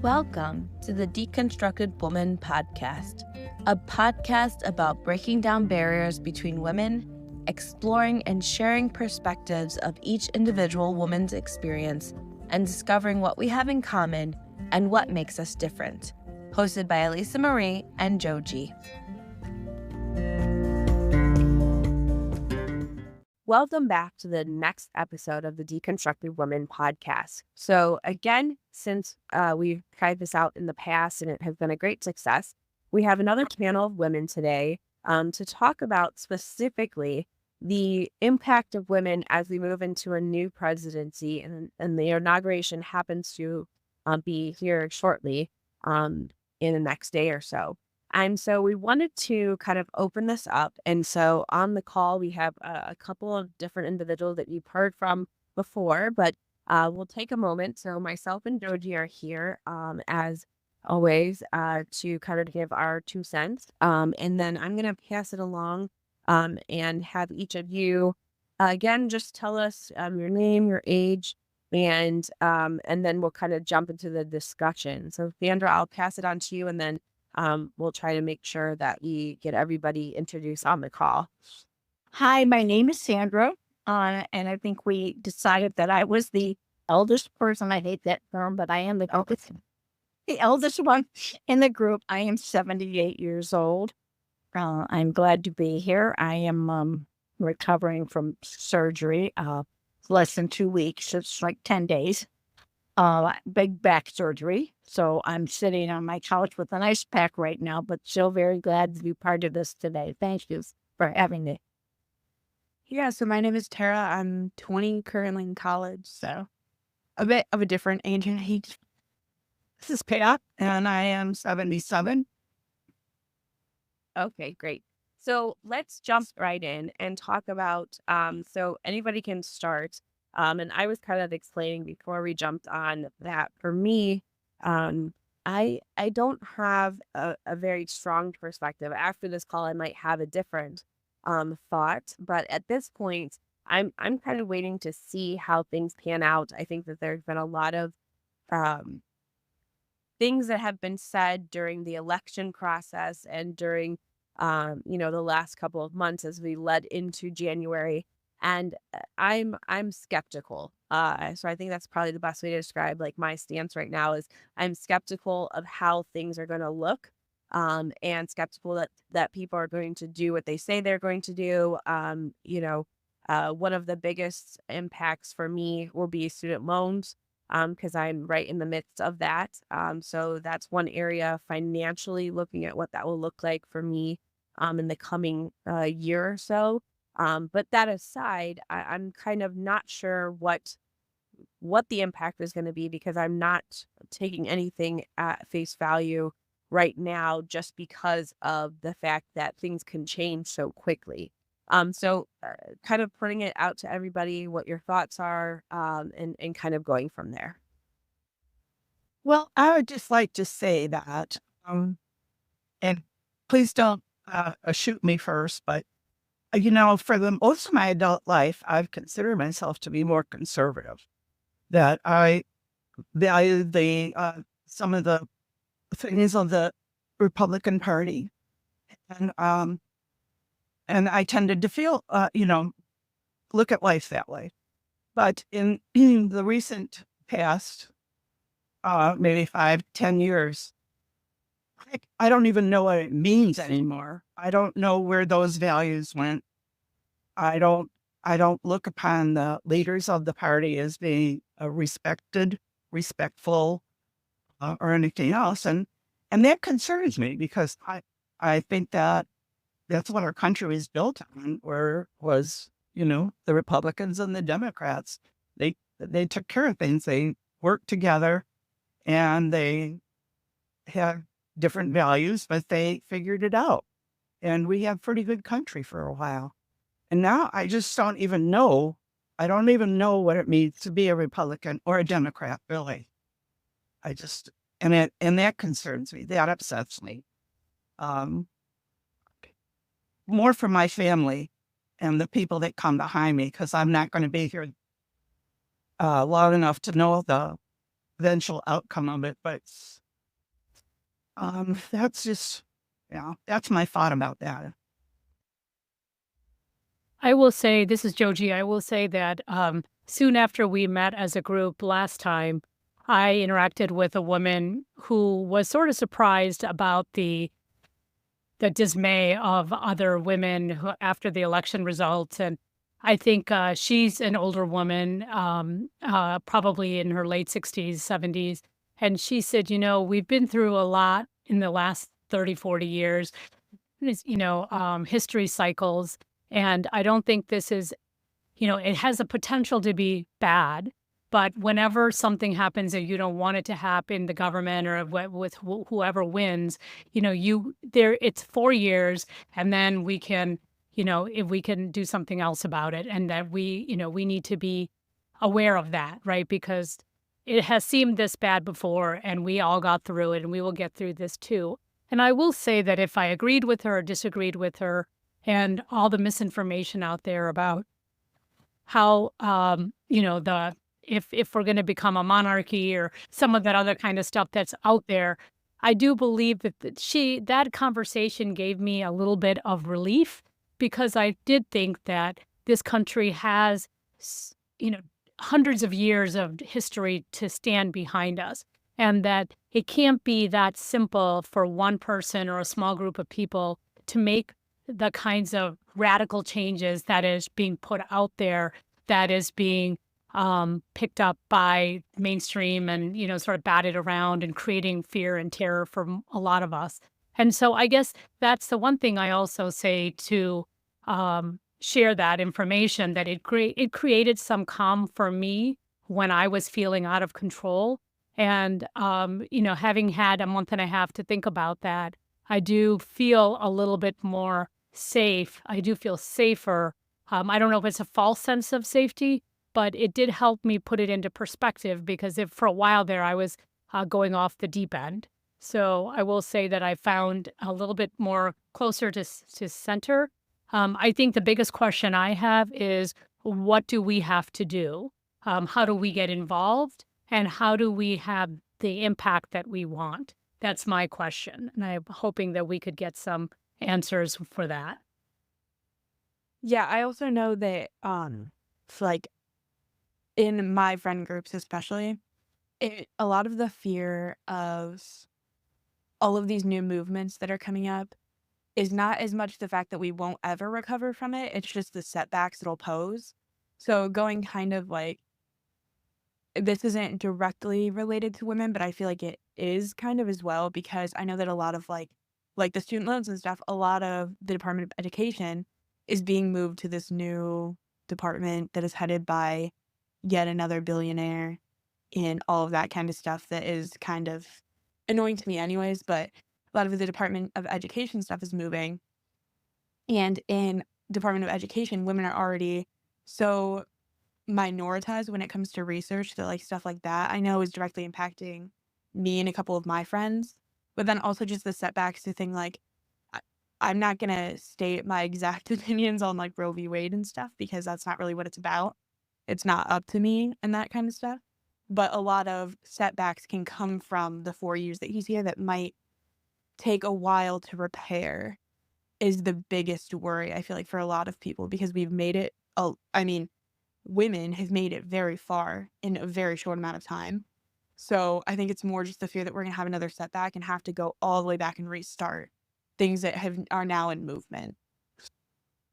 Welcome to the Deconstructed Woman podcast, a podcast about breaking down barriers between women, exploring and sharing perspectives of each individual woman's experience, and discovering what we have in common and what makes us different. Hosted by Elisa Marie and Joji. Welcome back to the next episode of the Deconstructed Woman podcast. So again, since we've tried this out in the past and it has been a great success, we have another panel of women today to talk about specifically the impact of women as we move into a new presidency, and the inauguration happens to be here shortly in the next day or so. And so we wanted to kind of open this up. And so on the call, we have a couple of different individuals that you've heard from before, but we'll take a moment. So myself and Joji are here as always to kind of give our 2 cents. And then I'm going to pass it along and have each of you, again, just tell us your name, your age, and then we'll kind of jump into the discussion. So Sandra, I'll pass it on to you, and then we'll try to make sure that we get everybody introduced on the call. Hi, my name is Sandra, and I think we decided that I was the eldest person. I hate that term, but I am the eldest one in the group. I am 78 years old. I'm glad to be here. I am recovering from surgery, less than 2 weeks. It's like 10 days. Big back surgery. So I'm sitting on my couch with an ice pack right now, but still very glad to be part of this today. Thank you for having me. Yeah, so my name is Tara. I'm 20, currently in college, so a bit of a different age and age. This is Pat, and I am 77. Okay, great. So let's jump right in and talk about, so anybody can start. And I was kind of explaining before we jumped on that for me, I don't have a very strong perspective. After this call, I might have a different thought, but at this point, I'm kind of waiting to see how things pan out. I think that there's been a lot of things that have been said during the election process and during the last couple of months as we led into January. And I'm skeptical. So I think that's probably the best way to describe like my stance right now is I'm skeptical of how things are going to look, and skeptical that people are going to do what they say they're going to do. One of the biggest impacts for me will be student loans, because I'm right in the midst of that. So that's one area financially, looking at what that will look like for me in the coming year or so. But that aside, I'm kind of not sure what the impact is going to be, because I'm not taking anything at face value right now just because of the fact that things can change so quickly. So kind of putting it out to everybody what your thoughts are, and kind of going from there. Well, I would just like to say that, and please don't shoot me first, but for the most of my adult life, I've considered myself to be more conservative. That I value some of the things of the Republican Party, and I tended to feel, look at life that way. But in the recent past, maybe 5-10 years, I don't even know what it means anymore. I don't know where those values went. I don't look upon the leaders of the party as being respected, respectful, or anything else. And that concerns me, because I think that that's what our country was built on, was the Republicans and the Democrats. They took care of things. They worked together, and they had different values, but they figured it out. And we had pretty good country for a while. And now I just don't even know. I don't even know what it means to be a Republican or a Democrat, really. And that concerns me. That upsets me. More for my family and the people that come behind me, because I'm not going to be here long enough to know eventual outcome of it. But that's just, that's my thought about that. I will say, this is Joji. I will say that soon after we met as a group last time, I interacted with a woman who was sort of surprised about the dismay of other women after the election results. And I think she's an older woman, probably in her late 60s, 70s. And she said, we've been through a lot in the last 30, 40 years, history cycles. And I don't think this is, it has the potential to be bad. But whenever something happens that you don't want it to happen, the government or with whoever wins, it's 4 years, and then we can, if we can do something else about it, and that we need to be aware of that, right? Because it has seemed this bad before, and we all got through it, and we will get through this too. And I will say that if I agreed with her or disagreed with her, and all the misinformation out there about how, if we're going to become a monarchy or some of that other kind of stuff that's out there, I do believe that that conversation gave me a little bit of relief, because I did think that this country has, hundreds of years of history to stand behind us, and that it can't be that simple for one person or a small group of people to make the kinds of radical changes that is being put out there, that is being picked up by mainstream and, sort of batted around and creating fear and terror for a lot of us. And so I guess that's the one thing I also say to share that information, that it created some calm for me when I was feeling out of control. And, having had a month and a half to think about that, I do feel a little bit more safe. I do feel safer. I don't know if it's a false sense of safety, but it did help me put it into perspective, because if for a while there I was going off the deep end. So I will say that I found a little bit more closer to center. I think the biggest question I have is, what do we have to do? How do we get involved? And how do we have the impact that we want? That's my question. And I'm hoping that we could get some answers for that. Yeah, I also know that it's like in my friend groups especially, a lot of the fear of all of these new movements that are coming up is not as much the fact that we won't ever recover from it, it's just the setbacks it'll pose. So going kind of like, this isn't directly related to women, but I feel like it is kind of as well, because I know that a lot of like the student loans and stuff, a lot of the Department of Education is being moved to this new department that is headed by yet another billionaire, and all of that kind of stuff that is kind of annoying to me anyways. But a lot of the Department of Education stuff is moving, and in Department of Education, women are already so minoritized when it comes to research, that like stuff like that I know is directly impacting me and a couple of my friends. But then also just the setbacks to think like, I'm not gonna state my exact opinions on like Roe v. Wade and stuff, because that's not really what it's about. It's not up to me and that kind of stuff. But a lot of setbacks can come from the 4 years that he's here that might take a while to repair, is the biggest worry, I feel like, for a lot of people, because we've made it, women have made it very far in a very short amount of time. So I think it's more just the fear that we're going to have another setback and have to go all the way back and restart things that are now in movement.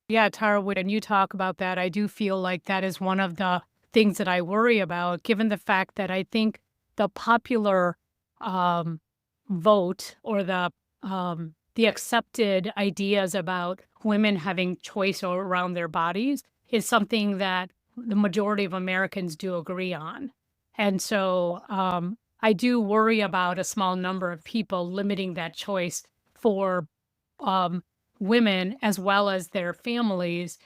Yeah, Tara, when you talk about that, I do feel like that is one of the things that I worry about, given the fact that I think the popular vote, or the accepted ideas about women having choice around their bodies, is something that the majority of Americans do agree on. And so I do worry about a small number of people limiting that choice for women as well as their families,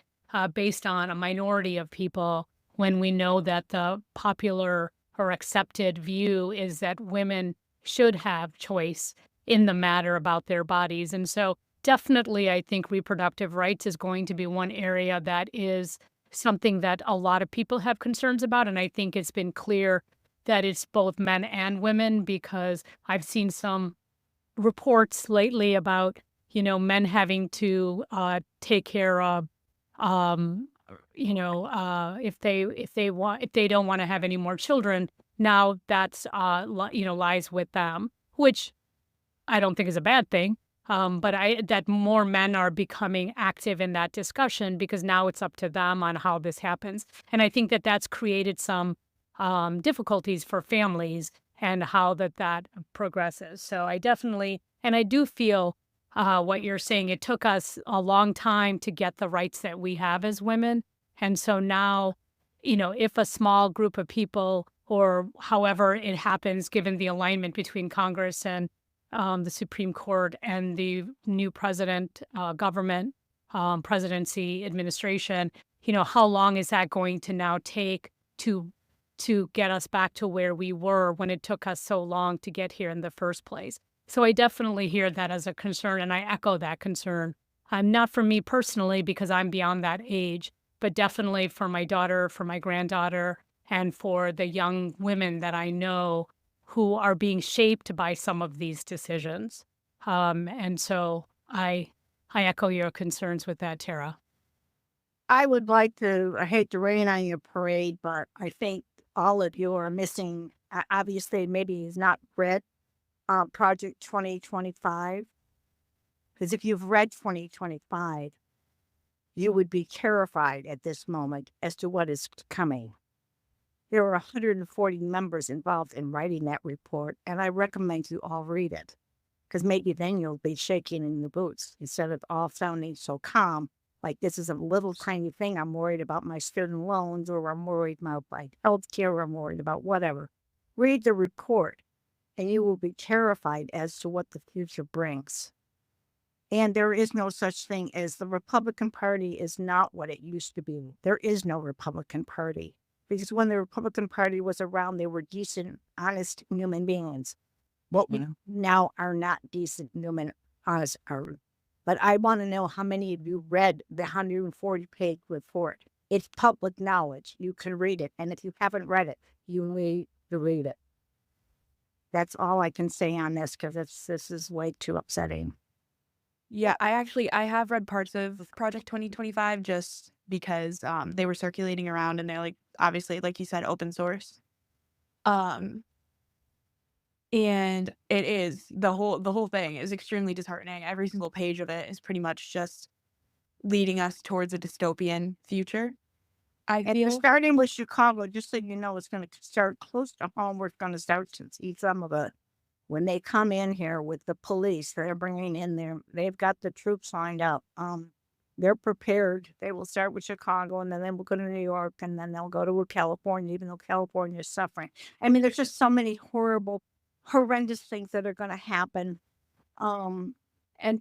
based on a minority of people, when we know that the popular or accepted view is that women should have choice in the matter about their bodies. And so definitely, I think reproductive rights is going to be one area that is something that a lot of people have concerns about. And I think it's been clear that it's both men and women, because I've seen some reports lately about, men having to take care of, um, if they don't want to have any more children, now that's lies with them, which I don't think is a bad thing. But that more men are becoming active in that discussion, because now it's up to them on how this happens. And I think that that's created some difficulties for families and how that progresses. So I definitely, and I do feel what you're saying. It took us a long time to get the rights that we have as women. And so now, if a small group of people, or however it happens, given the alignment between Congress and the Supreme Court and the new government, presidency, administration, how long is that going to now take to get us back to where we were when it took us so long to get here in the first place? So I definitely hear that as a concern, and I echo that concern. Not for me personally, because I'm beyond that age, but definitely for my daughter, for my granddaughter, and for the young women that I know who are being shaped by some of these decisions. And so I echo your concerns with that, Tara. I would like to, I hate to rain on your parade, but I think all of you are missing, obviously, maybe he's not read Project 2025. Because if you've read 2025, you would be terrified at this moment as to what is coming. There were 140 members involved in writing that report, and I recommend you all read it, because maybe then you'll be shaking in the boots instead of all sounding so calm, like this is a little tiny thing. I'm worried about my student loans, or I'm worried about my health care, or I'm worried about whatever. Read the report, and you will be terrified as to what the future brings. And there is no such thing as the Republican Party is not what it used to be. There is no Republican Party. Because when the Republican Party was around, they were decent, honest human beings. What we now are not decent, human, honest. But I want to know how many of you read the 140-page report. It's public knowledge. You can read it. And if you haven't read it, you need to read it. That's all I can say on this, because this is way too upsetting. Yeah, I have read parts of Project 2025 just because they were circulating around, and they're like, obviously, like you said, open source. And it is the whole thing is extremely disheartening. Every single page of it is pretty much just leading us towards a dystopian future. And they're starting with Chicago, just so you know, it's going to start close to home. We're going to start to see some of it. When they come in here with the police, they're bringing in they've got the troops lined up. They're prepared. They will start with Chicago, and then they will go to New York, and then they'll go to California, even though California is suffering. I mean, there's just so many horrendous things that are going to happen. And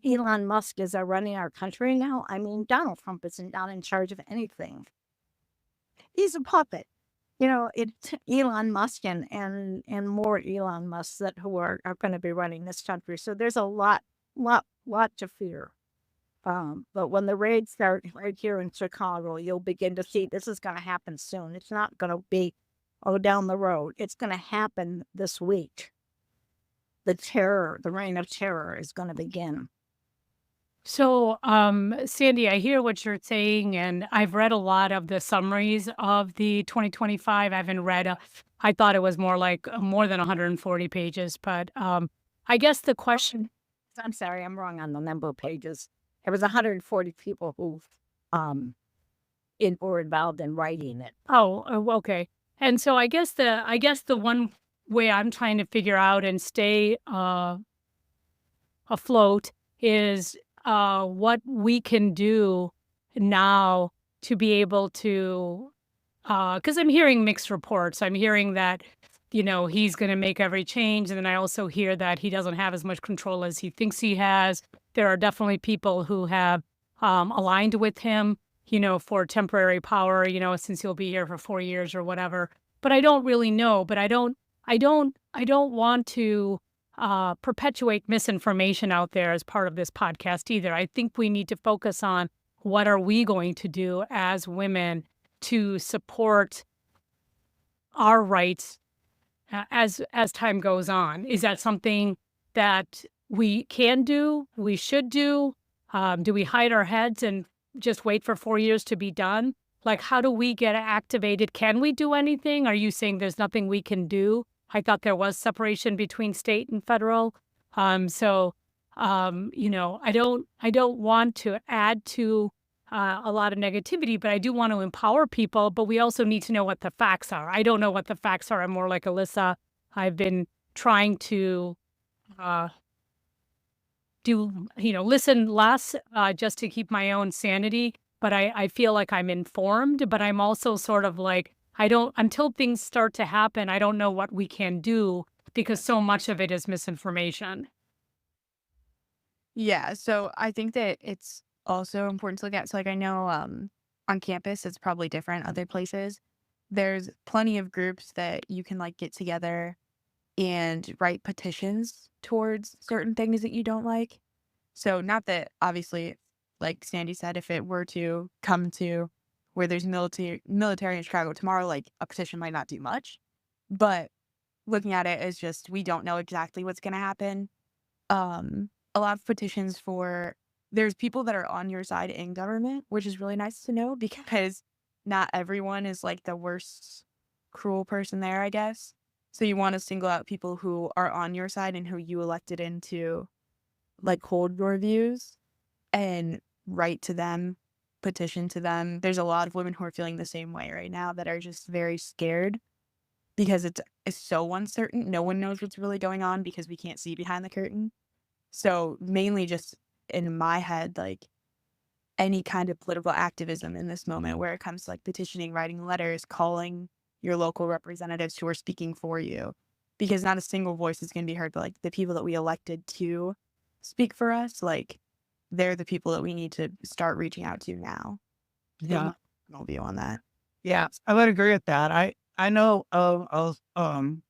Elon Musk is running our country now. I mean, Donald Trump isn't not in charge of anything. He's a puppet. It's Elon Musk and more Elon Musks who are going to be running this country. So there's a lot to fear. But when the raids start right here in Chicago, you'll begin to see this is going to happen soon. It's not going to be down the road. It's going to happen this week. The reign of terror is going to begin. So, Sandy, I hear what you're saying, and I've read a lot of the summaries of the 2025. I haven't read I thought it was more like more than 140 pages, but I guess the question. I'm sorry, I'm wrong on the number of pages. There was 140 people who were involved in writing it. Oh, okay. And so I guess the one way I'm trying to figure out and stay afloat is what we can do now to be able to, because I'm hearing mixed reports. I'm hearing that, he's going to make every change. And then I also hear that he doesn't have as much control as he thinks he has. There are definitely people who have aligned with him, for temporary power, since he'll be here for 4 years or whatever. But I don't really know. But I don't want to perpetuate misinformation out there as part of this podcast either. I think we need to focus on what are we going to do as women to support our rights as time goes on? Is that something that we can do, we should do? Do we hide our heads and just wait for 4 years to be done? Like, how do we get activated? Can we do anything? Are you saying there's nothing we can do? I thought there was separation between state and federal. So, I don't want to add to a lot of negativity, but I do want to empower people. But we also need to know what the facts are. I don't know what the facts are. I'm more like Alyssa. I've been trying to uh, listen less just to keep my own sanity. But I feel like I'm informed, but I'm also sort of like, I don't, until things start to happen, I don't know what we can do because so much of it is misinformation. Yeah, so I think that it's also important to look at. So, like, I know on campus, it's probably different. Other places, there's plenty of groups that you can like get together and write petitions towards certain things that you don't like. So, not that obviously, like Sandy said, if it were to come to where there's military in Chicago tomorrow, like a petition might not do much. But looking at it as just we don't know exactly what's going to happen. A lot of petitions for there's people that are on your side in government, which is really nice to know because not everyone is like the worst cruel person there, I guess. So you want to single out people who are on your side and who you elected in to like hold your views and write to them, petition to them. There's a lot of women who are feeling the same way right now that are just very scared because it's so uncertain. No one knows what's really going on because we can't see behind the curtain. So mainly just in my head, like any kind of political activism in this moment where it comes to like petitioning, writing letters, calling your local representatives who are speaking for you, because not a single voice is going to be heard, but like the people that we elected to speak for us, like they're the people that we need to start reaching out to now. Yeah. I'll view on that. Yeah, I would agree with that. I know of a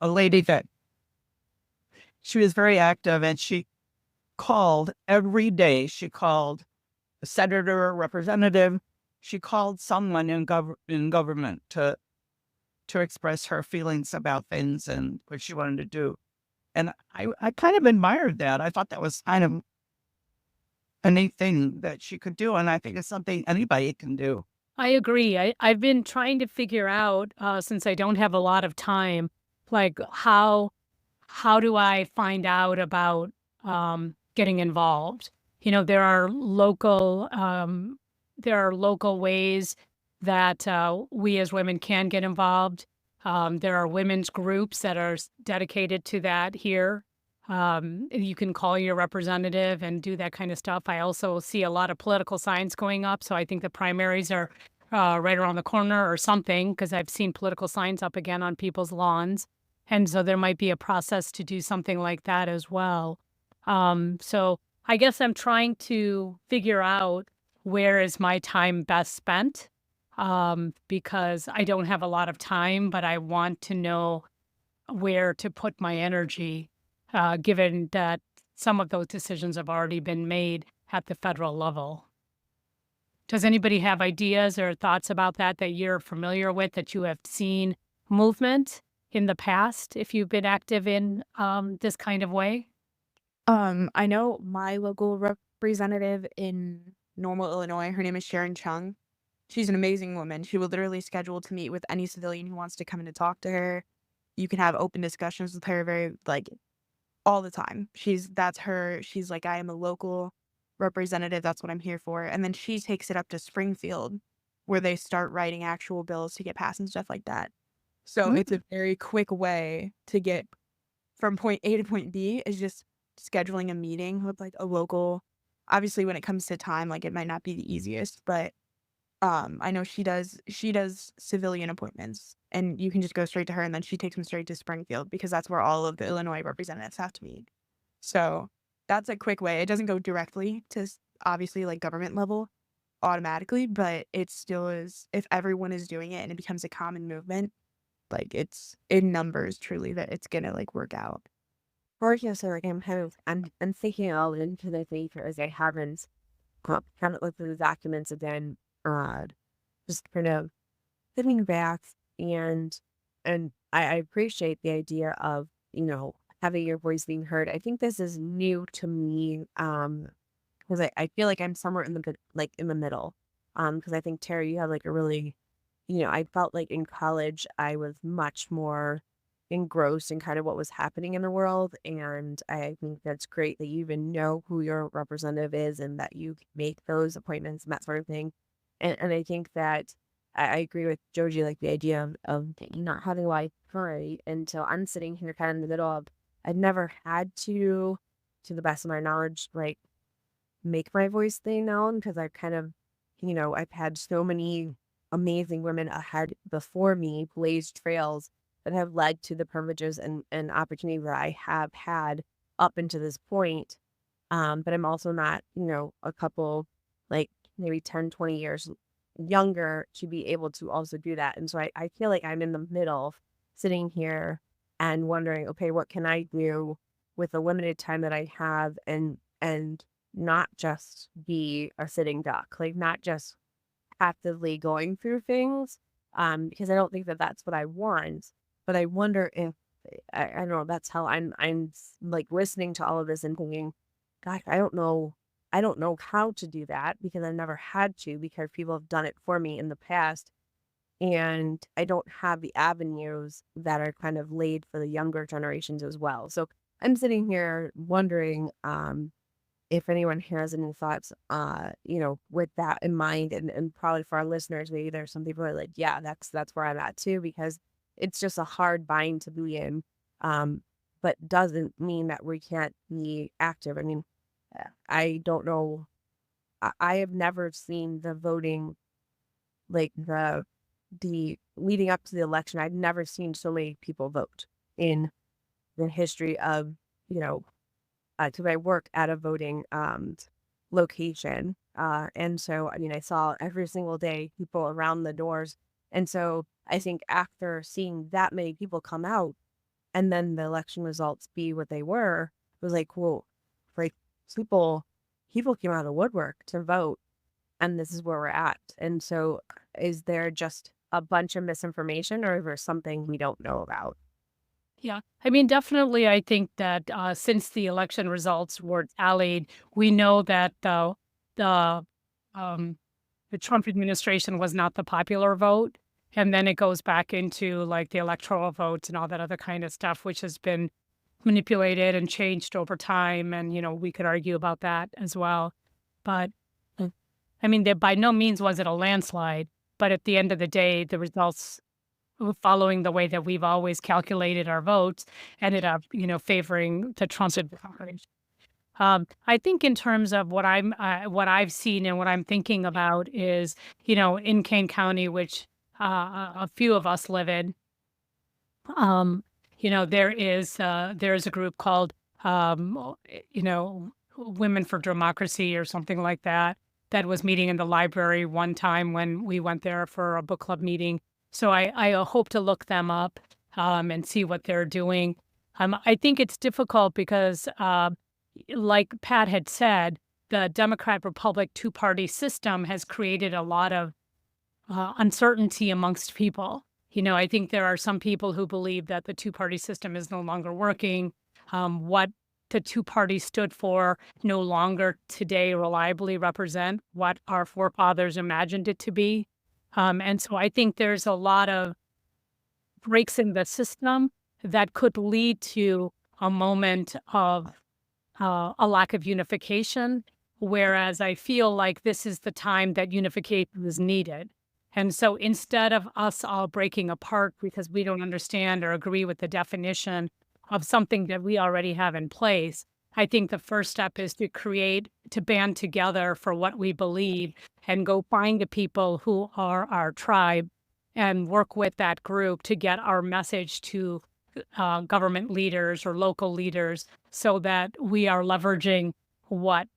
lady that she was very active, and she called every day. She called a senator, a representative. She called someone in government to express her feelings about things and what she wanted to do. And I kind of admired that. I thought that was kind of a neat thing that she could do, and I think it's something anybody can do. I agree. I've been trying to figure out, since I don't have a lot of time, like how do I find out about getting involved? There are local ways that we as women can get involved. There are women's groups that are dedicated to that here. You can call your representative and do that kind of stuff. I also see a lot of political signs going up, so I think the primaries are right around the corner or something, because I've seen political signs up again on people's lawns. And so there might be a process to do something like that as well. So I guess I'm trying to figure out where is my time best spent, because I don't have a lot of time, but I want to know where to put my energy, given that some of those decisions have already been made at the federal level. Does anybody have ideas or thoughts about that you're familiar with, that you have seen movement in the past, if you've been active in this kind of way? I know my local representative in Normal, Illinois. Her name is Sharon Chung. She's an amazing woman. She will literally schedule to meet with any civilian who wants to come in to talk to her. You can have open discussions with her very like all the time. That's her. She's like, I am a local representative. That's what I'm here for. And then she takes it up to Springfield, where they start writing actual bills to get passed and stuff like that. So it's a very quick way to get from point A to point B, is just scheduling a meeting with like a local. Obviously, when it comes to time, like it might not be the easiest, but I know she does civilian appointments, and you can just go straight to her, and then she takes them straight to Springfield because that's where all of the Illinois representatives have to meet. So that's a quick way. It doesn't go directly to obviously like government level automatically, but it still is. If everyone is doing it and it becomes a common movement, like it's in numbers truly that it's gonna like work out. Or yes, like I'm thinking all into the paper as I haven't kind of looked through the documents again, just kind of sitting back and and I appreciate the idea of, having your voice being heard. I think this is new to me, because I feel like I'm somewhere in the like in the middle. Because I think Terry, you have like a really, I felt like in college I was much more engrossed in kind of what was happening in the world, and I think that's great that you even know who your representative is and that you can make those appointments and that sort of thing. And I think that I agree with Joji, like the idea of not having a life right. And so I'm sitting here kind of in the middle of, I've never had to the best of my knowledge, like make my voice thing known because I've kind of, I've had so many amazing women ahead before me blaze trails that have led to the privileges and opportunities that I have had up until this point. But I'm also not, a couple, like maybe 10, 20 years younger to be able to also do that. And so I feel like I'm in the middle sitting here and wondering, okay, what can I do with the limited time that I have and not just be a sitting duck, like not just actively going through things, because I don't think that that's what I want. But I wonder if I don't know. That's how like listening to all of this and thinking, gosh, I don't know how to do that because I've never had to because people have done it for me in the past, and I don't have the avenues that are kind of laid for the younger generations as well. So I'm sitting here wondering, if anyone has any thoughts, with that in mind, and probably for our listeners, maybe there's some people who are like, yeah, that's where I'm at too, because it's just a hard bind to be in, but doesn't mean that we can't be active. I mean, I don't know. I have never seen the voting, like the leading up to the election. I've never seen so many people vote in the history of, you know, because I work at a voting location. And so, I mean, I saw every single day people around the doors. And so I think after seeing that many people come out and then the election results be what they were, it was like, whoa, like people, people came out of the woodwork to vote. And this is where we're at. And so is there just a bunch of misinformation or is there something we don't know about? Yeah. I mean, definitely, I think that since the election results were tallied, we know that the um, the Trump administration was not the popular vote. And then it goes back into like the electoral votes and all that other kind of stuff, which has been manipulated and changed over time. And, we could argue about that as well. But I mean, there by no means was it a landslide. But at the end of the day, the results following the way that we've always calculated our votes ended up, favoring the Trump administration. I think in terms of what I've seen and what I'm thinking about is, in Kane County, which a few of us live in, there's a group called, Women for Democracy or something like that, that was meeting in the library one time when we went there for a book club meeting. So I hope to look them up and see what they're doing. I think it's difficult because, like Pat had said, the Democrat-Republic two-party system has created a lot of uncertainty amongst people. I think there are some people who believe that the two-party system is no longer working. What the two parties stood for no longer today reliably represent what our forefathers imagined it to be. And so I think there's a lot of breaks in the system that could lead to a moment of a lack of unification, whereas I feel like this is the time that unification is needed. And so instead of us all breaking apart because we don't understand or agree with the definition of something that we already have in place, I think the first step is to band together for what we believe and go find the people who are our tribe and work with that group to get our message to government leaders or local leaders so that we are leveraging what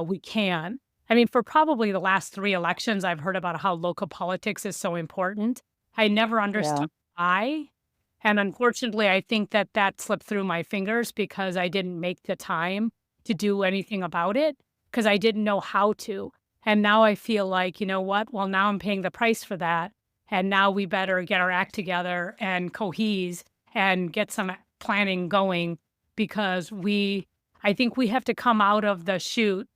we can. I mean, for probably the last 3 elections, I've heard about how local politics is so important. I never understood why. And unfortunately, I think that slipped through my fingers because I didn't make the time to do anything about it because I didn't know how to. And now I feel like, you know what? Well, now I'm paying the price for that. And now we better get our act together and cohese and get some planning going because I think we have to come out of the chute,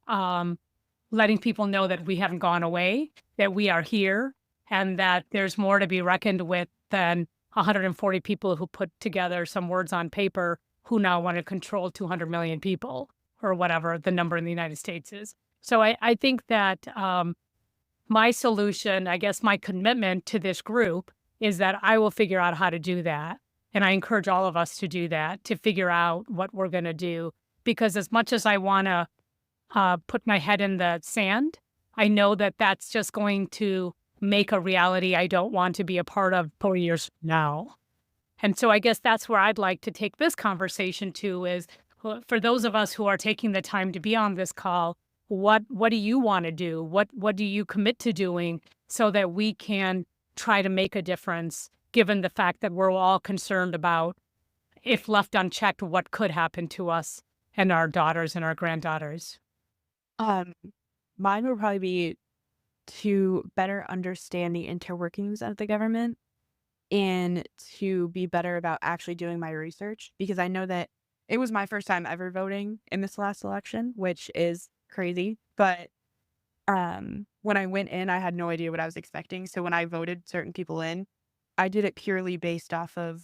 letting people know that we haven't gone away, that we are here, and that there's more to be reckoned with than 140 people who put together some words on paper who now want to control 200 million people or whatever the number in the United States is. So I think that my solution, I guess my commitment to this group is that I will figure out how to do that. And I encourage all of us to do that, to figure out what we're going to do. Because as much as I want to put my head in the sand, I know that that's just going to make a reality I don't want to be a part of 4 years from now. And so I guess that's where I'd like to take this conversation to is for those of us who are taking the time to be on this call, what do you want to do? What do you commit to doing so that we can try to make a difference, given the fact that we're all concerned about, if left unchecked, what could happen to us and our daughters and our granddaughters? Mine would probably be to better understand the interworkings of the government and to be better about actually doing my research, because I know that it was my first time ever voting in this last election, which is crazy. But when I went in, I had no idea what I was expecting. So when I voted certain people in, I did it purely based off of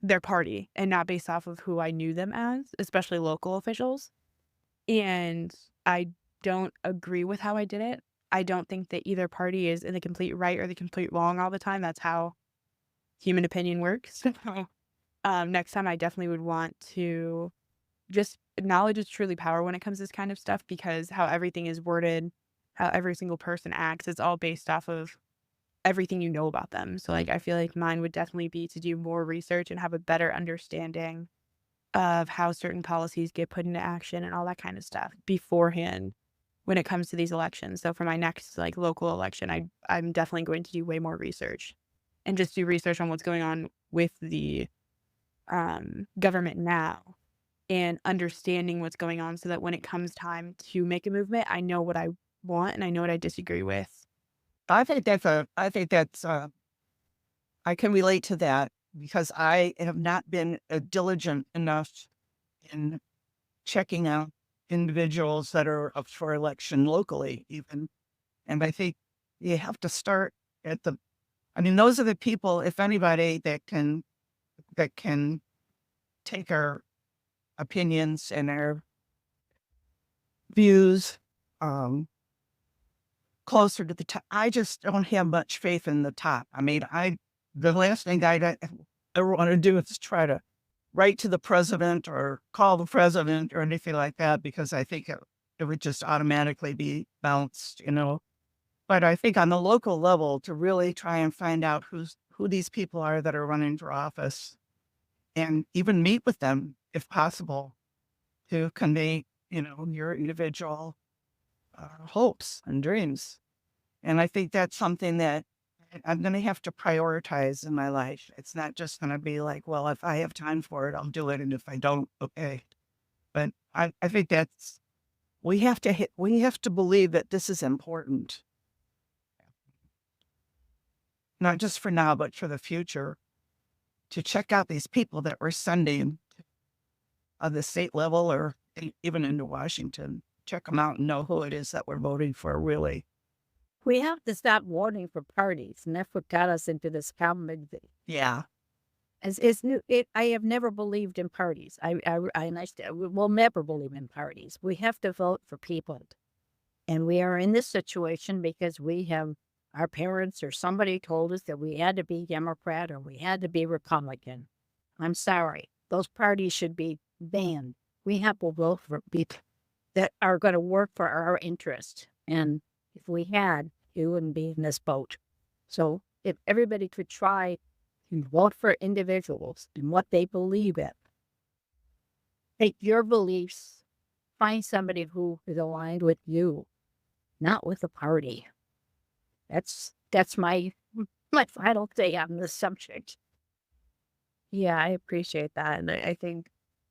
their party and not based off of who I knew them as, especially local officials. And I don't agree with how I did it. I don't think that either party is in the complete right or the complete wrong all the time. That's how human opinion works. So next time I definitely would want to just knowledge is truly power when it comes to this kind of stuff, because how everything is worded, how every single person acts, it's all based off of everything you know about them. So like I feel like mine would definitely be to do more research and have a better understanding of how certain policies get put into action and all that kind of stuff beforehand when it comes to these elections. So for my next like local election, I'm definitely going to do way more research and just do research on what's going on with the government now and understanding what's going on so that when it comes time to make a movement, I know what I want and I know what I disagree with. I think that's I can relate to that because I have not been diligent enough in checking out individuals that are up for election locally even. And I think you have to start those are the people, if anybody, that can take our opinions and our views closer to the top. I just don't have much faith in the top. I mean, the last thing I ever want to do is try to write to the president or call the president or anything like that, because I think it would just automatically be bounced, But I think on the local level, to really try and find out who these people are that are running for office, and even meet with them if possible, to convey, your individual hopes and dreams. And I think that's something that I'm going to have to prioritize in my life. It's not just going to be like, well, if I have time for it, I'll do it. And if I don't, okay. But I think we have to believe that this is important. Not just for now, but for the future, to check out these people that we're sending on the state level or even into Washington. Check them out and know who it is that we're voting for, really. We have to stop voting for parties, and that's what got us into this problem. Yeah. I have never believed in parties. And I still will never believe in parties. We have to vote for people. And we are in this situation because our parents or somebody told us that we had to be Democrat or we had to be Republican. I'm sorry. Those parties should be banned. We have to vote for people that are going to work for our interest. And if we had, you wouldn't be in this boat. So if everybody could try to vote for individuals and what they believe in, take your beliefs, find somebody who is aligned with you, not with the party. That's my final say on this subject. Yeah, I appreciate that. And I think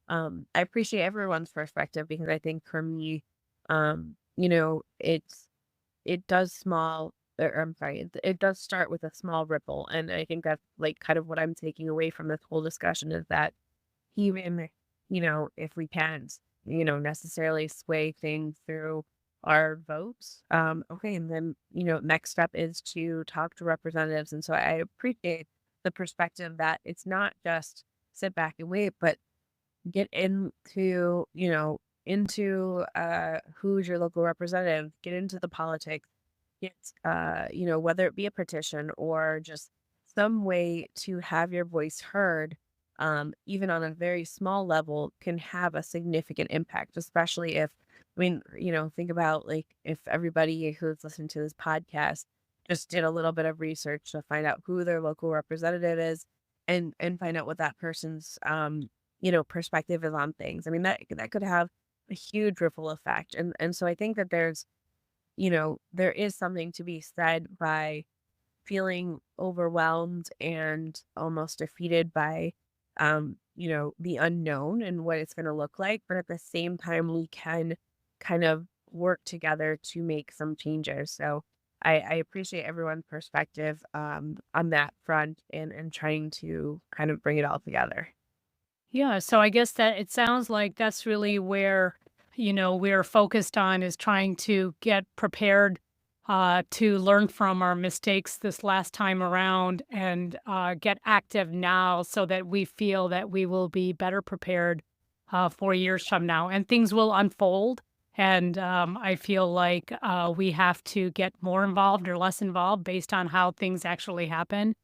I appreciate everyone's perspective, because I think for me, it does I'm sorry, it does start with a small ripple. And I think that's like kind of what I'm taking away from this whole discussion is that even, if we can't, necessarily sway things through our votes, okay, and then, next step is to talk to representatives. And so I appreciate the perspective that it's not just sit back and wait, but get into who's your local representative, get into the politics, get, whether it be a petition or just some way to have your voice heard, even on a very small level, can have a significant impact, especially if, think about like if everybody who's listening to this podcast just did a little bit of research to find out who their local representative is and find out what that person's, perspective is on things. I mean, that could have a huge ripple effect. And so I think that there is something to be said by feeling overwhelmed and almost defeated by, the unknown and what it's going to look like. But at the same time, we can kind of work together to make some changes. So I appreciate everyone's perspective on that front and trying to kind of bring it all together. Yeah, so I guess that it sounds like that's really where, we're focused on is trying to get prepared to learn from our mistakes this last time around and get active now so that we feel that we will be better prepared 4 years from now. And things will unfold. And I feel like we have to get more involved or less involved based on how things actually happen.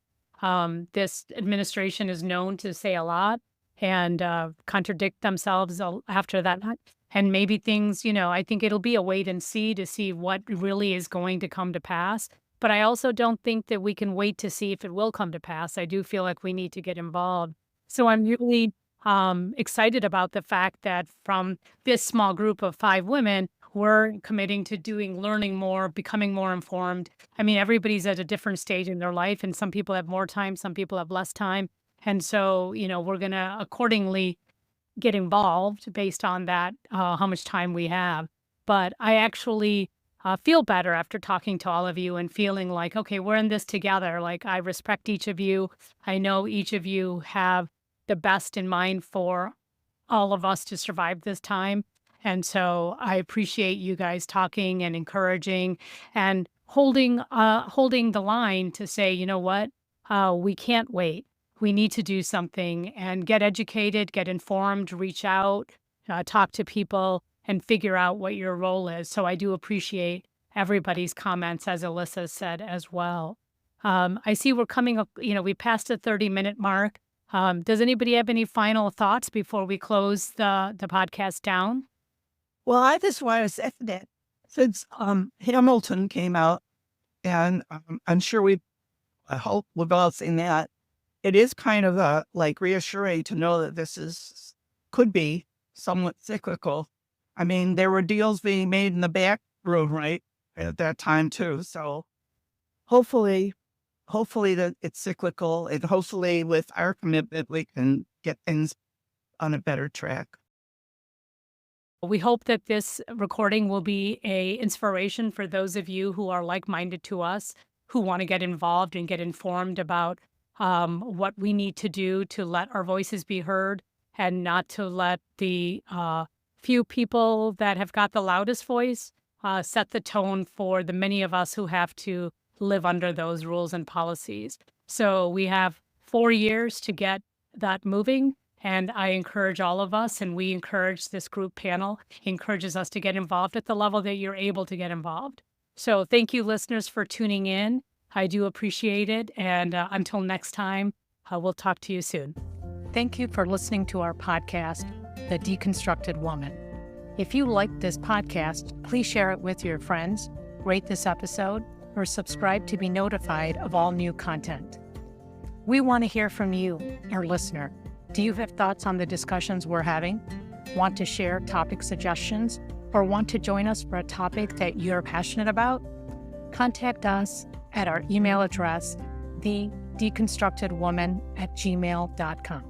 This administration is known to say a lot and contradict themselves after that. And maybe things, I think it'll be a wait and see to see what really is going to come to pass. But I also don't think that we can wait to see if it will come to pass. I do feel like we need to get involved. So I'm really excited about the fact that from this small group of 5 women, we're committing to learning more, becoming more informed. I mean, everybody's at a different stage in their life, and some people have more time, some people have less time. And so, we're going to accordingly get involved based on that, how much time we have. But I actually feel better after talking to all of you and feeling like, okay, we're in this together. Like, I respect each of you. I know each of you have the best in mind for all of us to survive this time. And so I appreciate you guys talking and encouraging and holding the line to say, you know what, we can't wait. We need to do something and get educated, get informed, reach out, talk to people, and figure out what your role is. So I do appreciate everybody's comments, as Alyssa said as well. I see we're coming up, we passed the 30-minute mark. Does anybody have any final thoughts before we close the podcast down? Well, I just want to say that since Hamilton came out, and I'm sure I hope we've all seen that, it is kind of like reassuring to know that could be somewhat cyclical. I mean, there were deals being made in the back room, right, at that time too. So hopefully that it's cyclical, and hopefully with our commitment, we can get things on a better track. We hope that this recording will be an inspiration for those of you who are like-minded to us, who want to get involved and get informed about what we need to do to let our voices be heard and not to let the few people that have got the loudest voice set the tone for the many of us who have to live under those rules and policies. So we have 4 years to get that moving. And I encourage all of us, and we encourage this group panel, encourages us to get involved at the level that you're able to get involved. So thank you, listeners, for tuning in. I do appreciate it. And until next time, we'll talk to you soon. Thank you for listening to our podcast, The Deconstructed Woman. If you liked this podcast, please share it with your friends, rate this episode, or subscribe to be notified of all new content. We want to hear from you, our listener. Do you have thoughts on the discussions we're having? Want to share topic suggestions? Or want to join us for a topic that you're passionate about? Contact us at our email address, thedeconstructedwoman@gmail.com.